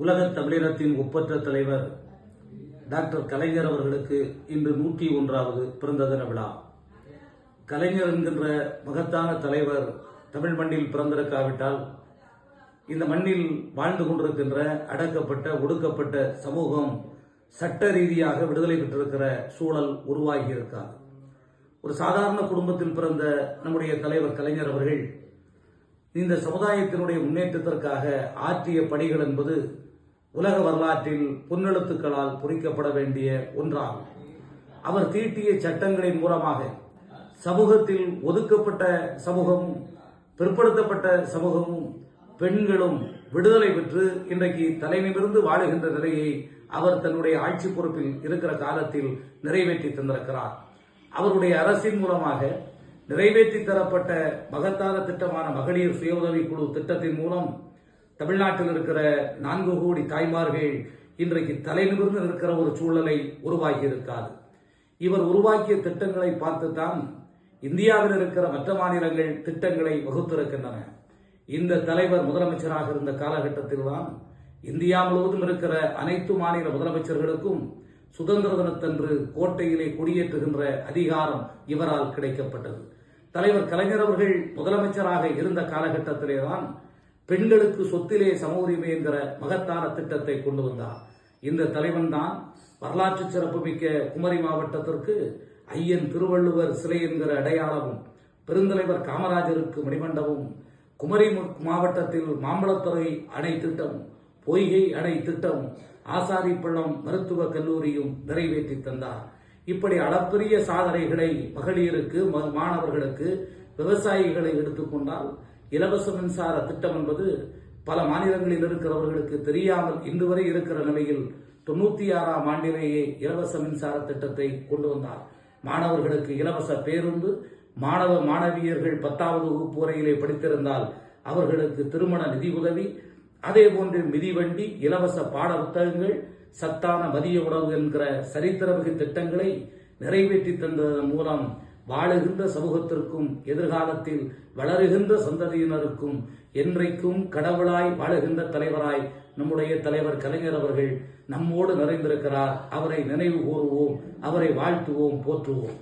உலகத் தமிழினத்தின் ஒப்பற்ற தலைவர் டாக்டர் கலைஞர் அவர்களுக்கு இன்று 101வது பிறந்த தின விழா. கலைஞர் என்கின்ற மகத்தான தலைவர் தமிழ் மண்ணில் பிறந்திருக்காவிட்டால் இந்த மண்ணில் வாழ்ந்து கொண்டிருக்கின்ற அடக்கப்பட்ட ஒடுக்கப்பட்ட சமூகம் சட்ட ரீதியாக விடுதலை பெற்றிருக்கிற சூழல் உருவாகி இருக்காது. ஒரு சாதாரண குடும்பத்தில் பிறந்த நம்முடைய தலைவர் கலைஞர் அவர்கள் இந்த சமுதாயத்தினுடைய முன்னேற்றத்திற்காக ஆற்றிய பணிகள் என்பது உலக வரலாற்றில் பொன்னெழுத்துக்களால் பொறிக்கப்பட வேண்டிய ஒன்றாகும். அவர் தீட்டிய சட்டங்களின் மூலமாக சமூகத்தில் ஒதுக்கப்பட்ட சமூகமும் பிற்படுத்தப்பட்ட சமூகமும் பெண்களும் விடுதலை பெற்று இன்றைக்கு தலைநிமிர்ந்து வாழுகின்ற நிலையை அவர் தன்னுடைய ஆட்சி பொறுப்பில் இருக்கிற காலத்தில் நிறைவேற்றி தந்திருக்கிறார். அவருடைய அரசின் மூலமாக நிறைவேற்றி தரப்பட்ட மகத்தான திட்டமான மகளிர் சுய உதவி குழு திட்டத்தின் மூலம் தமிழ்நாட்டில் இருக்கிற 4 கோடி தாய்மார்கள் இன்றைக்கு தலைநிமிர்ந்து இருக்கிற ஒரு சூழலை உருவாக்கி இருக்காது. இவர் உருவாக்கிய திட்டங்களை பார்த்துத்தான் இந்தியாவில் இருக்கிற மற்ற மாநிலங்கள் திட்டங்களை வகுத்திருக்கின்றன. இந்த தலைவர் முதலமைச்சராக இருந்த காலகட்டத்தில் தான் இந்தியா முழுவதும் இருக்கிற அனைத்து மாநில முதலமைச்சர்களுக்கும் சுதந்திர தினத்தன்று கோட்டையிலே கொடியேற்றுகின்ற அதிகாரம் இவரால் கிடைக்கப்பட்டது. தலைவர் கலைஞர் அவர்கள் முதலமைச்சராக இருந்த காலகட்டத்திலே தான் பெண்களுக்கு சொத்திலே சம உரிமை என்கிற மகத்தான திட்டத்தை கொண்டு வந்தார். இந்த தலைவன் தான் வரலாற்று சிறப்புமிக்க குமரி மாவட்டத்திற்கு ஐயன் திருவள்ளுவர் சிலை என்கிற அடையாளமும், பெருந்தலைவர் காமராஜருக்கு மணிமண்டபமும், குமரி மாவட்டத்தில் மாம்பழத்துறை அணை திட்டமும், பொய்கை அணை திட்டமும், ஆசாரிப்பள்ளம் மருத்துவக் கல்லூரியும் நிறைவேற்றி தந்தார். இப்படி அளப்பரிய சாதனைகளை மகளிருக்கு, மாணவர்களுக்கு, விவசாயிகளை எடுத்துக்கொண்டால் இலவச மின்சார திட்டம் என்பது பல மாநிலங்களில் இருக்கிறவர்களுக்கு தெரியாமல் இன்று வரை இருக்கிற நிலையில் 96ஆம் ஆண்டிலேயே இலவச மின்சார திட்டத்தை கொண்டு வந்தார். மாணவர்களுக்கு இலவச பேருந்து, மாணவ மாணவியர்கள் 10வது வகுப்பு வரையிலே படித்திருந்தால் அவர்களுக்கு திருமண நிதி உதவி, அதே போன்று மிதிவண்டி, இலவச பாட புத்தகங்கள், சத்தான மதிய உணவு என்கிற சரித்திரமிகு திட்டங்களை நிறைவேற்றி தந்ததன் மூலம் வாழுகின்ற சமூகத்திற்கும் எதிர்காலத்தில் வளருகின்ற சந்ததியினருக்கும் என்றைக்கும் கடவுளாய் வாழுகின்ற தலைவராய் நம்முடைய தலைவர் கலைஞர் அவர்கள் நம்மோடு நிறைந்திருக்கிறார். அவரை நினைவு கூறுவோம், அவரை வாழ்த்துவோம், போற்றுவோம்.